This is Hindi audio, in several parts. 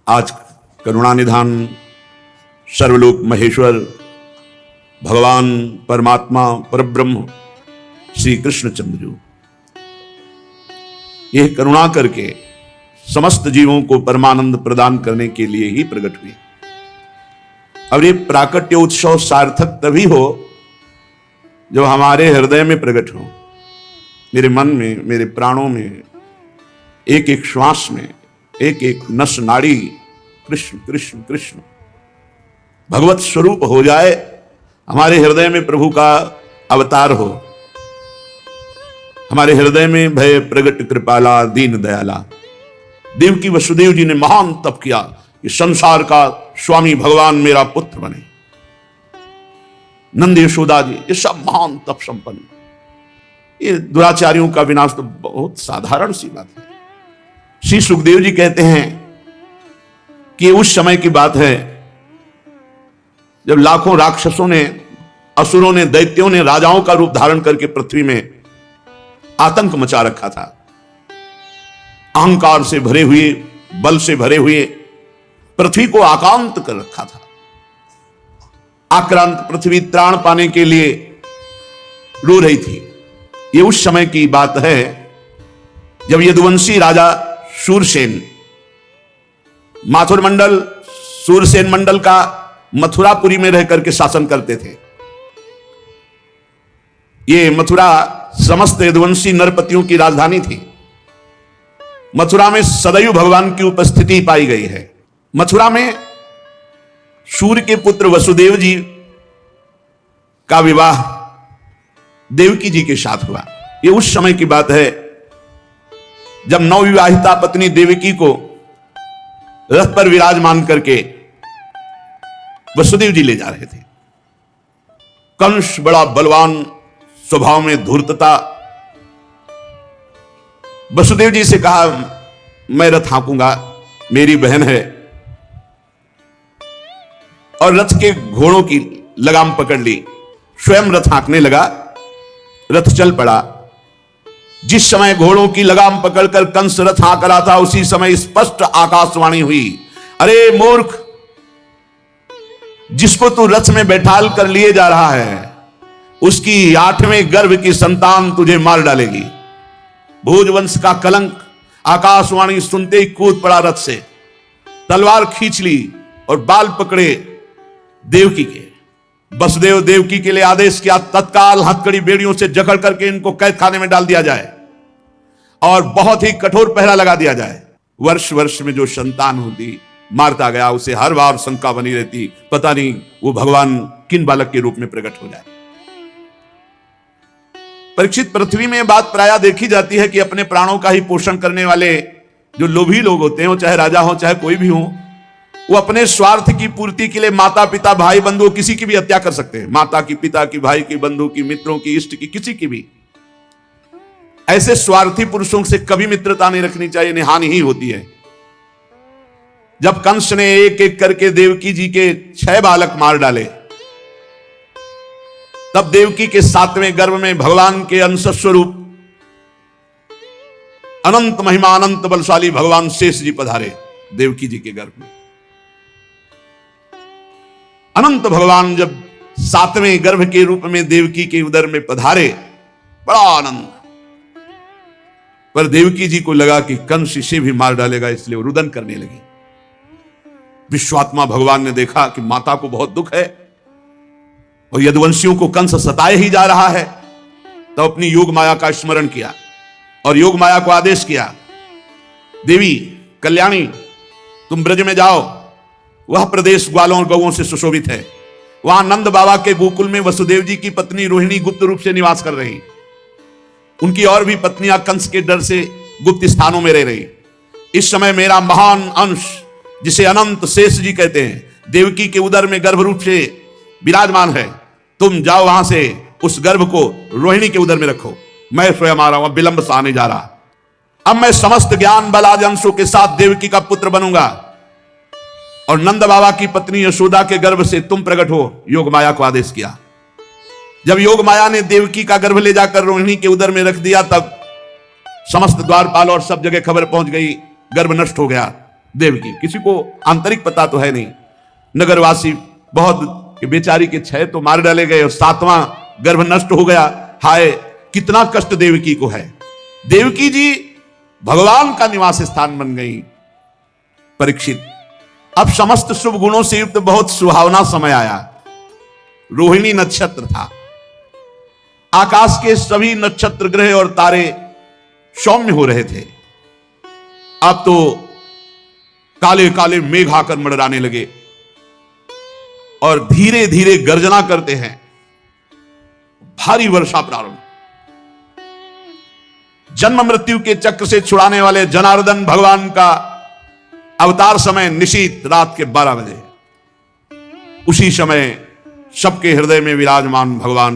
आज करुणा निधान सर्वलोक महेश्वर भगवान परमात्मा परब्रह्म श्री कृष्णचंद्र जी यह करुणा करके समस्त जीवों को परमानंद प्रदान करने के लिए ही प्रकट हुए। और ये प्राकट्य उत्सव सार्थक तभी हो जो हमारे हृदय में प्रकट हो, मेरे मन में, मेरे प्राणों में, एक एक श्वास में, एक एक नस नाड़ी कृष्ण कृष्ण कृष्ण भगवत स्वरूप हो जाए, हमारे हृदय में प्रभु का अवतार हो, हमारे हृदय में भय प्रगट कृपाला दीन दयाला। देवकी वसुदेव जी ने महान तप किया कि संसार का स्वामी भगवान मेरा पुत्र बने। नंद यशोदा जी ये सब महान तप संपन्न। ये दुराचारियों का विनाश तो बहुत साधारण सी बात है। श्री सुखदेव जी कहते हैं कि उस समय की बात है जब लाखों राक्षसों ने, असुरों ने, दैत्यों ने राजाओं का रूप धारण करके पृथ्वी में आतंक मचा रखा था। अहंकार से भरे हुए, बल से भरे हुए पृथ्वी को आक्रांत कर रखा था। आक्रांत पृथ्वी त्राण पाने के लिए रो रही थी। ये उस समय की बात है जब यदुवंशी राजा शूरसेन, माथुर मंडल शूरसेन मंडल का मथुरापुरी में रह करके शासन करते थे। ये मथुरा समस्त यदुवंशी नरपतियों की राजधानी थी। मथुरा में सदैव भगवान की उपस्थिति पाई गई है। मथुरा में सूर्य के पुत्र वसुदेव जी का विवाह देवकी जी के साथ हुआ। ये उस समय की बात है जब नवविवाहिता पत्नी देवकी को रथ पर विराजमान करके वसुदेव जी ले जा रहे थे। कंस बड़ा बलवान, स्वभाव में धूर्तता, वसुदेव जी से कहा मैं रथ हाँकूंगा, मेरी बहन है, और रथ के घोड़ों की लगाम पकड़ ली, स्वयं रथ हाँकने लगा। रथ चल पड़ा। जिस समय घोड़ों की लगाम पकड़कर कंस रथ हाँक रहा था उसी समय स्पष्ट आकाशवाणी हुई, अरे मूर्ख, जिसको तू रथ में बैठाल कर लिए जा रहा है उसकी 8वें गर्भ की संतान तुझे मार डालेगी। भोजवंश का कलंक। आकाशवाणी सुनते ही कूद पड़ा रथ से, तलवार खींच ली और बाल पकड़े देवकी के। वसुदेव देवकी के लिए आदेश किया तत्काल हथकड़ी बेड़ियों से जकड़ करके इनको कैद खाने में डाल दिया जाए और बहुत ही कठोर पहरा लगा दिया जाए। वर्ष वर्ष में जो संतान होती मारता गया, उसे हर बार शंका बनी रहती, पता नहीं वो भगवान किन बालक के रूप में प्रकट हो जाए। परीक्षित, पृथ्वी में बात प्रायः देखी जाती है कि अपने प्राणों का ही पोषण करने वाले जो लोभी लोग होते हैं, चाहे राजा हो चाहे कोई भी हो, वो अपने स्वार्थ की पूर्ति के लिए माता पिता भाई बंधु किसी की भी हत्या कर सकते हैं। माता की, पिता की, भाई की, बंधु की, मित्रों की, इष्ट की, किसी की भी। ऐसे स्वार्थी पुरुषों से कभी मित्रता नहीं रखनी चाहिए, हानि ही होती है। जब कंस ने एक एक करके देवकी जी के 6 बालक मार डाले, तब देवकी के 7वें गर्भ में भगवान के अंश स्वरूप अनंत महिमा, अनंत बलशाली भगवान शेष जी पधारे देवकी जी के गर्भ में। अनंत भगवान जब 7वें गर्भ के रूप में देवकी के उदर में पधारे, बड़ा आनंद। पर देवकी जी को लगा कि कंस इसे भी मार डालेगा, इसलिए वो रुदन करने लगी। विश्वात्मा भगवान ने देखा कि माता को बहुत दुख है और यदुवंशियों को कंस सताए ही जा रहा है, तो अपनी योग माया का स्मरण किया और योग माया को आदेश किया, देवी कल्याणी, तुम ब्रज में जाओ, वह प्रदेश ग्वालों और गौओं से सुशोभित है। वहां नंद बाबा के गोकुल में वसुदेव जी की पत्नी रोहिणी गुप्त रूप से निवास कर रही। उनकी और भी पत्नियां कंस के डर से गुप्त स्थानों में रह रही। इस समय मेरा महान अंश, जिसे अनंत शेष जी कहते हैं, देवकी के उदर में गर्भ रूप से विराजमान है। तुम जाओ वहां से उस गर्भ को रोहिणी के उदर में रखो। मैं स्वयं आ रहा हूं, विलंब से आने जा रहा। अब मैं समस्त ज्ञान बल आदि अंशों के साथ देवकी का पुत्र बनूंगा और नंद बाबा की पत्नी यशोदा के गर्भ से तुम प्रकट हो। योग माया को आदेश किया। जब योग माया ने देवकी का गर्भ ले जाकर रोहिणी के उदर में रख दिया, तब समस्त द्वारपाल और सब जगह खबर पहुंच गई, गर्भ नष्ट हो गया। देवकी। किसी को आंतरिक पता तो है नहीं, नगरवासी बहुत बेचारी के 6 तो मार डाले गए और 7वां गर्भ नष्ट हो गया। हाय कितना कष्ट देवकी को है। देवकी जी भगवान का निवास स्थान बन गई। परीक्षित, अब समस्त शुभ गुणों से युक्त बहुत सुहावना समय आया। रोहिणी नक्षत्र था, आकाश के सभी नक्षत्र ग्रह और तारे सौम्य हो रहे थे। अब तो काले काले मेघ आकर मंडराने लगे और धीरे धीरे गर्जना करते हैं। भारी वर्षा प्रारंभ। जन्म मृत्यु के चक्र से छुड़ाने वाले जनार्दन भगवान का अवतार समय निशीत रात के 12 बजे। उसी समय सबके हृदय में विराजमान भगवान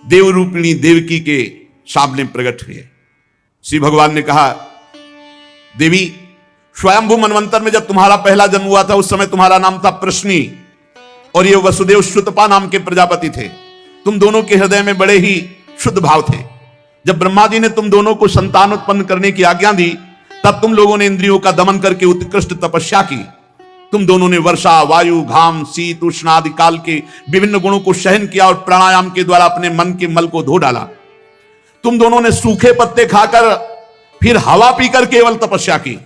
देवरूपिणी देवकी के सामने प्रकट हुए। श्री भगवान ने कहा, देवी, स्वयंभू मनवंतर में जब तुम्हारा पहला जन्म हुआ था उस समय तुम्हारा नाम था प्रश्नी और ये वसुदेव श्रुतपा नाम के प्रजापति थे। तुम दोनों के हृदय में बड़े ही शुद्ध भाव थे। जब ब्रह्मा जी ने तुम दोनों को संतान उत्पन्न करने की आज्ञा दी तब तुम लोगों ने इंद्रियों का दमन करके उत्कृष्ट तपस्या की। तुम दोनों ने वर्षा, वायु, घाम, शीत, उष्ण आदि काल के विभिन्न गुणों को सहन किया और प्राणायाम के द्वारा अपने मन के मल को धो डाला। तुम दोनों ने सूखे पत्ते खाकर फिर हवा पीकर केवल तपस्या की।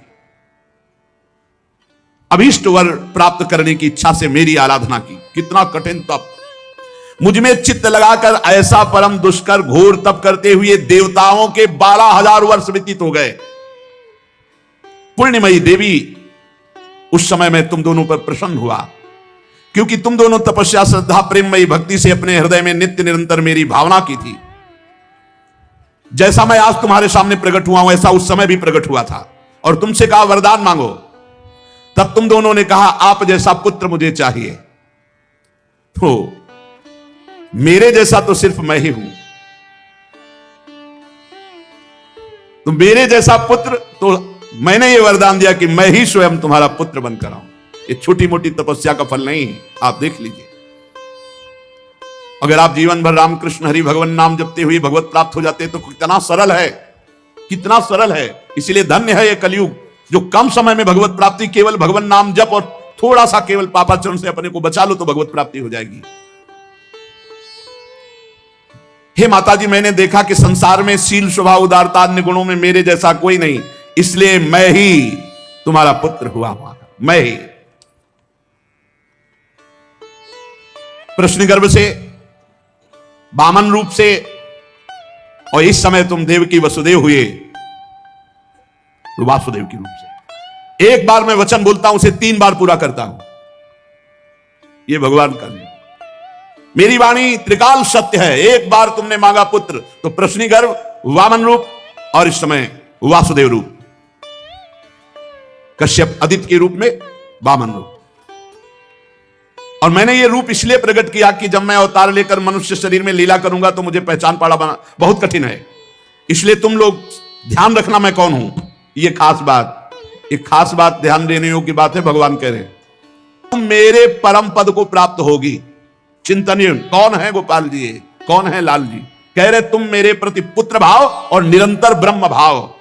अभीष्ट वर प्राप्त करने की इच्छा से मेरी आराधना की। कितना कठिन तप। मुझ में चित्त लगाकर ऐसा परम दुष्कर घोर तप करते हुए देवताओं के 12,000 वर्ष व्यतीत हो गए। पुण्यमयी देवी, उस समय मैं तुम दोनों पर प्रसन्न हुआ क्योंकि तुम दोनों तपस्या, श्रद्धा, प्रेममयी भक्ति से अपने हृदय में नित्य निरंतर मेरी भावना की थी। जैसा मैं आज तुम्हारे सामने प्रकट हुआ हूं ऐसा उस समय भी प्रकट हुआ था और तुमसे कहा वरदान मांगो। तब तुम दोनों ने कहा आप जैसा पुत्र मुझे चाहिए। तो मेरे जैसा तो सिर्फ मैं ही हूं, तो मेरे जैसा पुत्र, तो मैंने ये वरदान दिया कि मैं ही स्वयं तुम्हारा पुत्र बनकर आऊं। ये छोटी मोटी तपस्या का फल नहीं है, आप देख लीजिए। अगर आप जीवन भर रामकृष्ण हरि भगवान नाम जपते हुए भगवत प्राप्त हो जाते तो कितना सरल है, कितना सरल है। इसीलिए धन्य है ये कलयुग जो कम समय में भगवत प्राप्ति, केवल भगवान नाम जप और थोड़ा सा केवल पापाचरण से अपने को बचा लो तो भगवत प्राप्ति हो जाएगी। हे माताजी, मैंने देखा कि संसार में शील, स्वभाव, उदारता, अन्य गुणों में मेरे जैसा कोई नहीं, इसलिए मैं ही तुम्हारा पुत्र हुआ हूं। मैं ही प्रश्न गर्भ से, वामन रूप से, और इस समय तुम देवकी वसुदेव हुए तो वासुदेव के रूप से। एक बार मैं वचन बोलता हूं उसे 3 बार पूरा करता हूं। यह भगवान का नियम। मेरी वाणी त्रिकाल सत्य है। एक बार तुमने मांगा पुत्र तो प्रश्नी गर्भ, वामन रूप और इस समय वासुदेव रूप। कश्यप आदित्य के रूप में वामन रूप। और मैंने ये रूप इसलिए प्रकट किया कि जब मैं अवतार लेकर मनुष्य शरीर में लीला करूंगा तो मुझे पहचान पाना बना बहुत कठिन है। इसलिए तुम लोग ध्यान रखना मैं कौन हूं। ये खास बात, एक खास बात ध्यान देने योग्य बात है। भगवान कह रहे हैं तुम मेरे परम पद को प्राप्त होगी। चिंतनीय कौन है गोपाल जी, कौन है लाल जी? कह रहे तुम मेरे प्रति पुत्र भाव और निरंतर ब्रह्म भाव,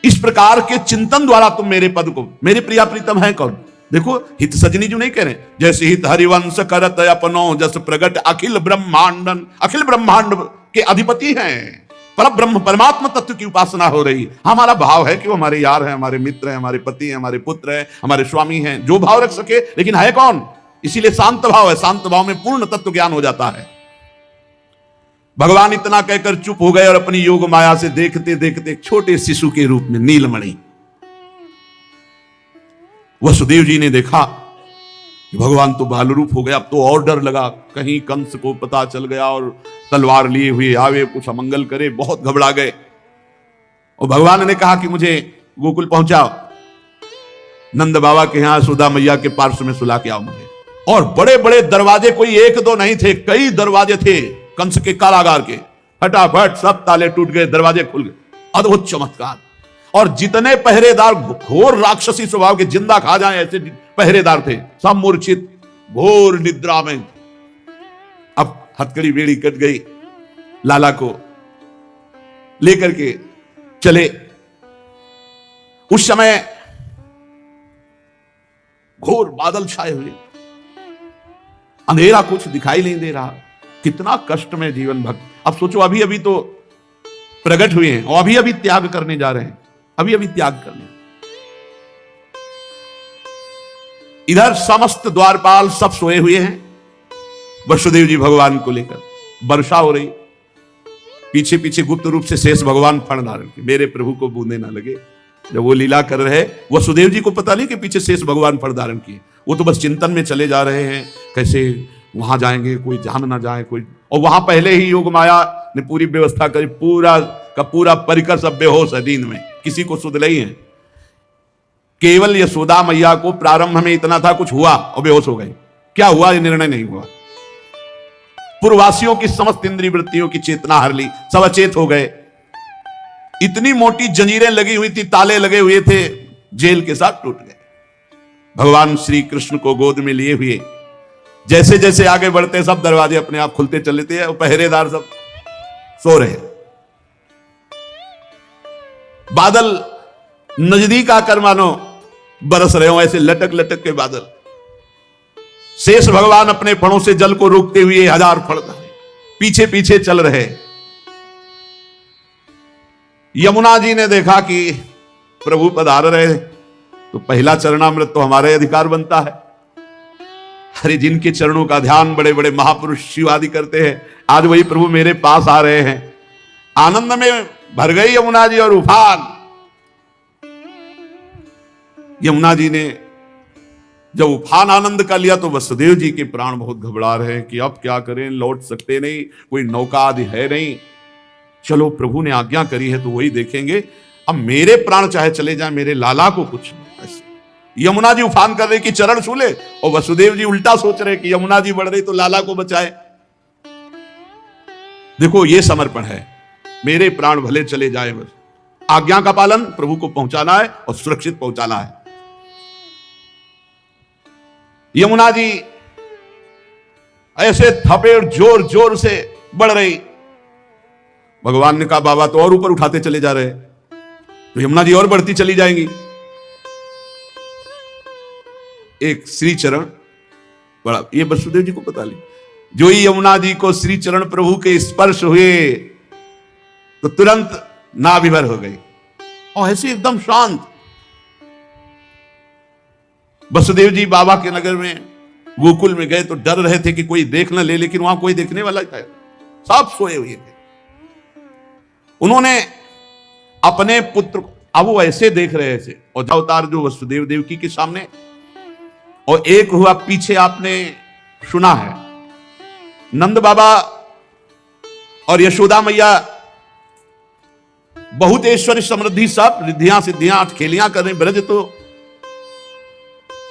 इस प्रकार के चिंतन द्वारा तुम मेरे पद को, मेरे प्रिया प्रीतम है कौन? देखो हित सजनी जो नहीं कह रहे, जैसे हित हरिवंश करत अपनो जस प्रगट अखिल ब्रह्मांडन, अखिल ब्रह्मांड के अधिपति हैं। पर ब्रह्म परमात्मा तत्व की उपासना हो रही। हमारा भाव है कि वो हमारे यार हैं, हमारे मित्र हैं, हमारे पति हैं, हमारे पुत्र हैं, हमारे स्वामी हैं, जो भाव रख सके, लेकिन है कौन? इसीलिए शांत भाव है। शांत भाव में पूर्ण तत्व ज्ञान हो जाता है। भगवान इतना कहकर चुप हो गए और अपनी योग माया से देखते देखते एक छोटे शिशु के रूप में नीलमणि, वसुदेव जी ने देखा कि भगवान तो बाल रूप हो गया। अब तो और डर लगा, कहीं कंस को पता चल गया और तलवार लिए हुए आवे, कुछ अमंगल करे। बहुत घबरा गए और भगवान ने कहा कि मुझे गोकुल पहुंचाओ, नंद बाबा के यहां सुधा मैया के पार्श्व में सुला के आओ मुझे। और बड़े बड़े दरवाजे, कोई एक दो नहीं थे, कई दरवाजे थे कंस के कारागार के। फटाफट सब ताले टूट गए, दरवाजे खुल गए। अद्भुत चमत्कार। और जितने पहरेदार घोर राक्षसी स्वभाव के, जिंदा खा जाए ऐसे पहरेदार थे, सब मूर्छित घोर निद्रा में। अब हथकड़ी बेड़ी कट गई। लाला को लेकर के चले। उस समय घोर बादल छाए हुए, अंधेरा, कुछ दिखाई नहीं दे रहा। कितना कष्ट में जीवन भक्त। अब सोचो, अभी अभी तो प्रकट हुए हैं और अभी अभी त्याग करने जा रहे हैं, अभी अभी त्याग करने। इधर समस्त द्वारपाल सब सोए हुए हैं, वसुदेव जी भगवान को लेकर। वर्षा हो रही, पीछे पीछे गुप्त रूप से शेष भगवान फण धारण के, मेरे प्रभु को बूंदे ना लगे। जब वो लीला कर रहे, वसुदेव जी को पता नहीं कि पीछे शेष भगवान फण धारण किए, वो तो बस चिंतन में चले जा रहे हैं, कैसे वहां जाएंगे, कोई जान ना जाए कोई। और वहां पहले ही योग माया ने पूरी व्यवस्था करी, पूरा का पूरा परिकर सब बेहोश है, नींद में, किसी को सुध नहीं है। केवल यशोदा मैया को प्रारंभ में इतना था, कुछ हुआ और बेहोश हो गए। क्या हुआ, ये निर्णय नहीं हुआ। पूर्ववासियों की समस्त इंद्रिय वृत्तियों की चेतना हर ली, सब अचेत हो गए। इतनी मोटी जंजीरें लगी हुई थी, ताले लगे हुए थे, जेल के साथ टूट गए। भगवान श्री कृष्ण को गोद में लिए हुए जैसे जैसे आगे बढ़ते, सब दरवाजे अपने आप खुलते चले थे और पहरेदार सब सो रहे। बादल नजदीक आकर मानो बरस रहे हो, ऐसे लटक लटक के बादल। शेष भगवान अपने फणों से जल को रोकते हुए 1000 फण पीछे पीछे चल रहे। यमुना जी ने देखा कि प्रभु पधार रहे, तो पहला चरणामृत तो हमारे अधिकार बनता है। अरे जिनके चरणों का ध्यान बड़े बड़े महापुरुष शिव आदि करते हैं, आज वही प्रभु मेरे पास आ रहे हैं। आनंद में भर गई यमुना जी और उफान। यमुना जी ने जब उफान आनंद का लिया तो वसुदेव जी के प्राण बहुत घबरा रहे हैं कि अब क्या करें, लौट सकते नहीं, कोई नौका आदि है नहीं। चलो प्रभु ने आज्ञा करी है तो वही देखेंगे, अब मेरे प्राण चाहे चले जाए, मेरे लाला को कुछ नहीं। ऐसे यमुना जी उफान कर रहे कि चरण छू ले, और वसुदेव जी उल्टा सोच रहे कि यमुना जी बढ़ रही तो लाला को बचाए। देखो ये समर्पण है, मेरे प्राण भले चले जाए, बस आज्ञा का पालन, प्रभु को पहुंचाना है और सुरक्षित पहुंचाना है। यमुना जी ऐसे थपेड़ जोर जोर से बढ़ रही। भगवान ने कहा बाबा तो और ऊपर उठाते चले जा रहे, तो यमुना जी और बढ़ती चली जाएंगी। एक श्री चरण बड़ा, ये वसुदेव जी को पता नहीं, जो ही यमुना जी को श्री चरण प्रभु के स्पर्श हुए तो तुरंत नाभिभर हो गई और ऐसे एकदम शांत। वसुदेव जी बाबा के नगर में गोकुल में गए तो डर रहे थे कि कोई देख न ले, लेकिन वहां कोई देखने वाला था, सब सोए हुए थे। उन्होंने अपने पुत्र, अब वो ऐसे देख रहे थे, और अवतार जो वसुदेव देवकी के सामने, और एक हुआ पीछे, आपने सुना है नंद बाबा और यशोदा मैया बहुत ऐश्वर्य समृद्धि सब रिद्धियां सिद्धियां अटखेलियां कर रहे। ब्रज तो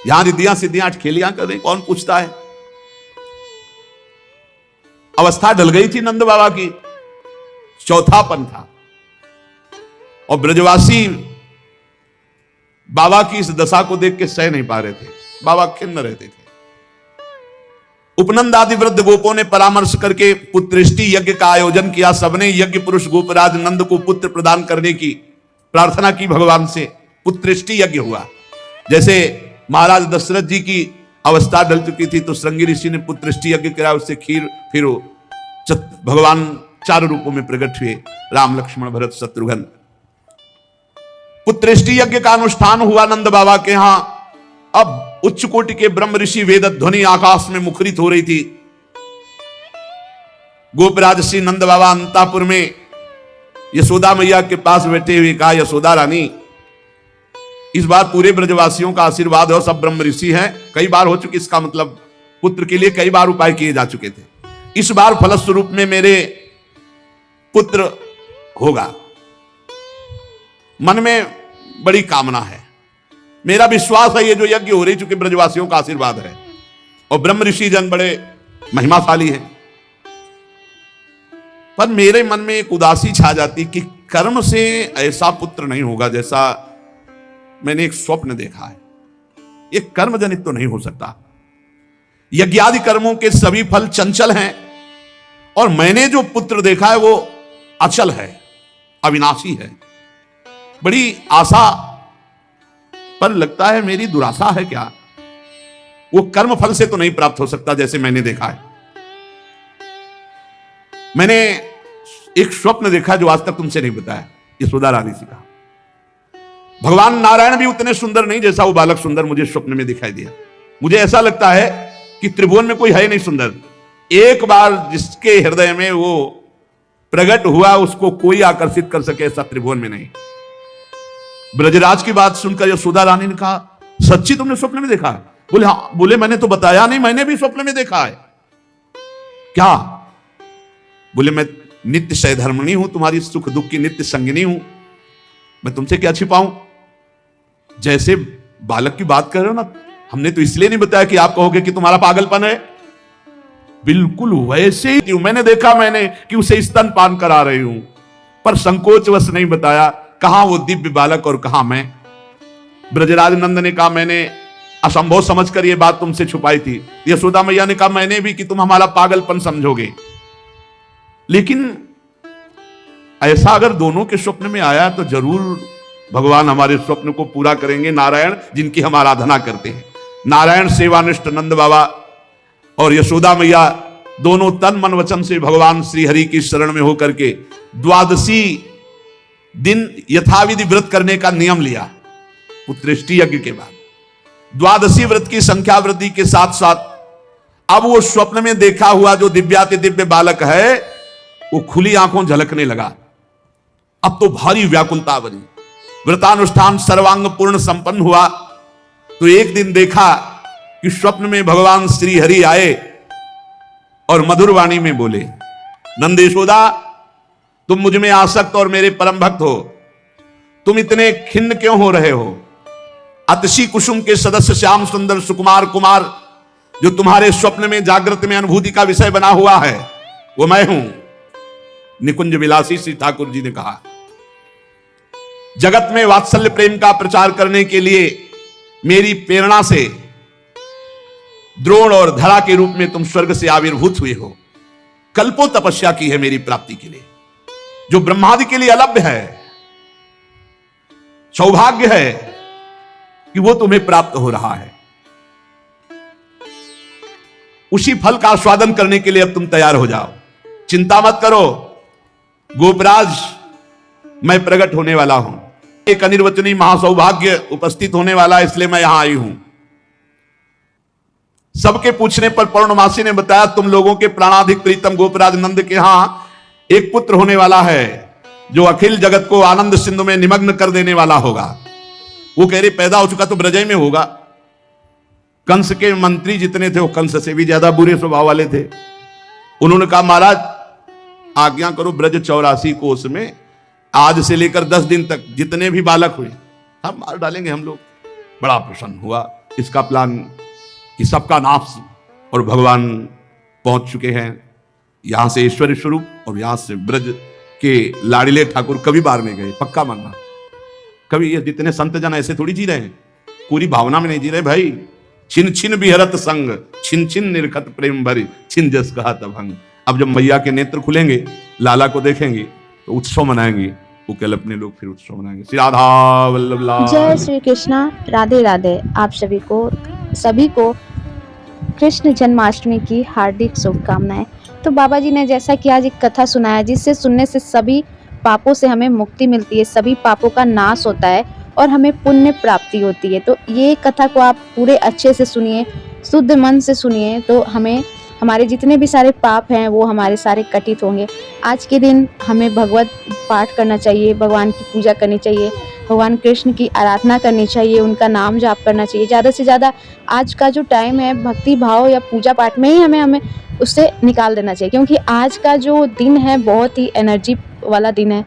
यहां रिद्धियां सिद्धियां अटखेलियां कर रहे, कौन पूछता है। अवस्था ढल गई थी नंद बाबा की, चौथापन था, और ब्रजवासी बाबा की इस दशा को देख के सह नहीं पा रहे थे, बाबा खिन्न रहते थे। उपनंद आदि वृद्ध गोपों ने परामर्श करके पुत्रेष्टि यज्ञ का आयोजन किया। सबने यज्ञ पुरुष गोपराज नंद को पुत्र प्रदान करने की प्रार्थना की भगवान से। पुत्रेष्टि यज्ञ हुआ। जैसे महाराज दशरथ जी की अवस्था ढल चुकी थी तो श्रृंगी ऋषि ने पुत्रेष्टि यज्ञ कराया, उससे खीर फिर भगवान 4 रूपों में प्रकट हुए, राम लक्ष्मण भरत शत्रुघ्न। पुत्रेष्टि यज्ञ का अनुष्ठान हुआ नंद बाबा के यहां। अब उच्च कोटि के ब्रह्म ऋषि वेद ध्वनि आकाश में मुखरित हो रही थी। गोपराज श्री नंद बाबा अंतापुर में यशोदा मैया के पास बैठे हुए कहा, यशोदा रानी, इस बार पूरे ब्रजवासियों का आशीर्वाद है, सब ब्रह्म ऋषि हैं, कई बार हो चुकी, इसका मतलब पुत्र के लिए कई बार उपाय किए जा चुके थे। इस बार फलस्वरूप में मेरे पुत्र होगा। मन में बड़ी कामना है, मेरा विश्वास है ये जो यज्ञ हो रही, चूंकि ब्रजवासियों का आशीर्वाद है और ब्रह्म ऋषि जन बड़े महिमाशाली हैं, पर मेरे मन में एक उदासी छा जाती कि कर्म से ऐसा पुत्र नहीं होगा जैसा मैंने एक स्वप्न देखा है। ये कर्म जनित तो नहीं हो सकता। यज्ञादि कर्मों के सभी फल चंचल हैं, और मैंने जो पुत्र देखा है वो अचल है, अविनाशी है। बड़ी आशा, पर लगता है मेरी दुराशा है क्या। वो कर्म फल से तो नहीं प्राप्त हो सकता जैसे मैंने देखा है। मैंने एक स्वप्न देखा जो आज तक तुमसे नहीं बताया, यशोदा रानी से कहा। भगवान नारायण भी उतने सुंदर नहीं जैसा वो बालक सुंदर मुझे स्वप्न में दिखाई दिया। मुझे ऐसा लगता है कि त्रिभुवन में कोई है नहीं सुंदर। एक बार जिसके हृदय में वो प्रकट हुआ उसको कोई आकर्षित कर सके ऐसा त्रिभुवन में नहीं। ब्रजराज की बात सुनकर यशोदा रानी ने कहा, सच्ची तुमने स्वप्न में देखा है? बोले हाँ। बोले मैंने तो बताया नहीं, मैंने भी स्वप्न में देखा है। क्या? बोले मैं नित्य सहधर्मिणी हूं, तुम्हारी सुख दुख की नित्य संगिनी हूं, मैं तुमसे क्या छिपाऊं। जैसे बालक की बात कर रहे हो ना, हमने तो इसलिए नहीं बताया कि आप कहोगे कि तुम्हारा पागलपन है। बिल्कुल वैसे ही मैंने देखा, मैंने कि उसे स्तनपान करा रही हूं, पर संकोचवश नहीं बताया। कहां वो दिव्य बालक और कहां मैं। ब्रजराज नंद ने कहा मैंने असंभव समझकर ये बात तुमसे छुपाई थी। यशोदा मैया ने कहा मैंने भी, कि तुम हमारा पागलपन समझोगे। लेकिन ऐसा अगर दोनों के स्वप्न में आया तो जरूर भगवान हमारे स्वप्न को पूरा करेंगे। नारायण जिनकी हम आराधना करते हैं, नारायण सेवानिष्ठ नंद बाबा और यशोदा मैया दोनों तन मन वचन से भगवान श्री हरि की शरण में होकर के द्वादशी दिन यथाविधि व्रत करने का नियम लिया। पुत्रेष्टि यज्ञ के बाद द्वादशी व्रत की संख्या वृद्धि के साथ साथ अब वो स्वप्न में देखा हुआ जो दिव्याति दिव्य बालक है वो खुली आंखों झलकने लगा। अब तो भारी व्याकुलता बनी। व्रतानुष्ठान सर्वांग पूर्ण संपन्न हुआ तो एक दिन देखा कि स्वप्न में भगवान श्री हरि आए और मधुर वाणी में बोले, नंद यशोदा तुम मुझ में आसक्त और मेरे परम भक्त हो, तुम इतने खिन्न क्यों हो रहे हो। अतसी कुसुम के सदस्य श्याम सुंदर सुकुमार कुमार जो तुम्हारे स्वप्न में जागृत में अनुभूति का विषय बना हुआ है वो मैं हूं। निकुंज विलासी श्री ठाकुर जी ने कहा, जगत में वात्सल्य प्रेम का प्रचार करने के लिए मेरी प्रेरणा से द्रोण और धरा के रूप में तुम स्वर्ग से आविर्भूत हुए हो। कल्पों तपस्या की है मेरी प्राप्ति के लिए, जो ब्रह्मादि के लिए अलभ्य है। सौभाग्य है कि वो तुम्हें प्राप्त हो रहा है। उसी फल का आस्वादन करने के लिए अब तुम तैयार हो जाओ। चिंता मत करो, गोपराज मैं प्रकट होने वाला हूं। एक अनिर्वचनीय महासौभाग्य उपस्थित होने वाला है, इसलिए मैं यहां आई हूं। सबके पूछने पर पौर्णमासी ने बताया, तुम लोगों के प्राणाधिक प्रीतम गोपराज नंद के यहां एक पुत्र होने वाला है जो अखिल जगत को आनंद सिंधु में निमग्न कर देने वाला होगा। वो कह रहे पैदा हो चुका तो ब्रजय में होगा। कंस के मंत्री जितने थे वो कंस से भी ज्यादा बुरे स्वभाव वाले थे। उन्होंने कहा महाराज आज्ञा करो, ब्रज 84 कोस में आज से लेकर 10 दिन तक जितने भी बालक हुए हम मार डालेंगे हम लोग। बड़ा प्रसन्न हुआ इसका प्लान कि सबका नाश, और भगवान पहुंच चुके हैं यहां से ईश्वर स्वरूप। और यहां से ब्रज के लाड़िले ठाकुर कभी बाहर नहीं गए, पक्का मानना। कभी ये जितने संत जन ऐसे थोड़ी जी रहे हैं, पूरी भावना में नहीं जी रहे भाई। छिन छिन बिहरत संग, छिन छिन निर्खत प्रेम भरी, छिन जस कहा तभंग। अब जब मैया के नेत्र खुलेंगे, लाला को देखेंगे तो उत्सव मनाएंगे। वो कल अपने लोग फिर उत्सव मनाएंगे। श्री राधा वल्लभ लाल। जय श्री कृष्णा, राधे राधे। आप सभी को कृष्ण जन्माष्टमी की हार्दिक शुभकामनाएं। तो बाबा जी ने जैसा कि आज एक कथा सुनाया जिससे सुनने से सभी पापों से हमें मुक्ति मिलती है, सभी पापों का नाश होता है और हमें पुण्य प्राप्ति होती है। तो ये कथा को आप पूरे अच्छे से सुनिए, शुद्ध मन से सुनिए, तो हमारे जितने भी सारे पाप हैं वो हमारे सारे कटित होंगे। आज के दिन हमें भगवत पाठ करना चाहिए, भगवान की पूजा करनी चाहिए, भगवान कृष्ण की आराधना करनी चाहिए, उनका नाम जाप करना चाहिए। ज़्यादा से ज़्यादा आज का जो टाइम है भक्ति भाव या पूजा पाठ में ही हमें उससे निकाल देना चाहिए, क्योंकि आज का जो दिन है बहुत ही एनर्जी वाला दिन है।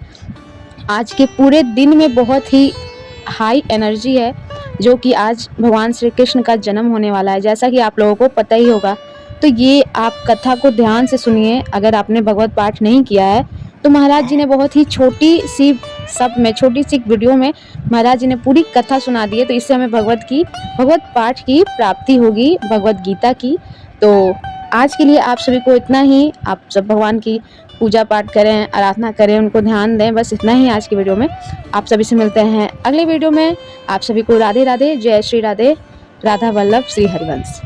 आज के पूरे दिन में बहुत ही हाई एनर्जी है, जो कि आज भगवान श्री कृष्ण का जन्म होने वाला है, जैसा कि आप लोगों को पता ही होगा। तो ये आप कथा को ध्यान से सुनिए। अगर आपने भगवत पाठ नहीं किया है तो महाराज जी ने बहुत ही छोटी सी वीडियो में महाराज जी ने पूरी कथा सुना दी है। तो इससे हमें भगवत पाठ की प्राप्ति होगी, भगवत गीता की। तो आज के लिए आप सभी को इतना ही। आप सब भगवान की पूजा पाठ करें, आराधना करें, उनको ध्यान दें। बस इतना ही आज की वीडियो में। आप सभी से मिलते हैं अगले वीडियो में। आप सभी को राधे राधे, जय श्री राधे। राधा वल्लभ श्री हरिवंश।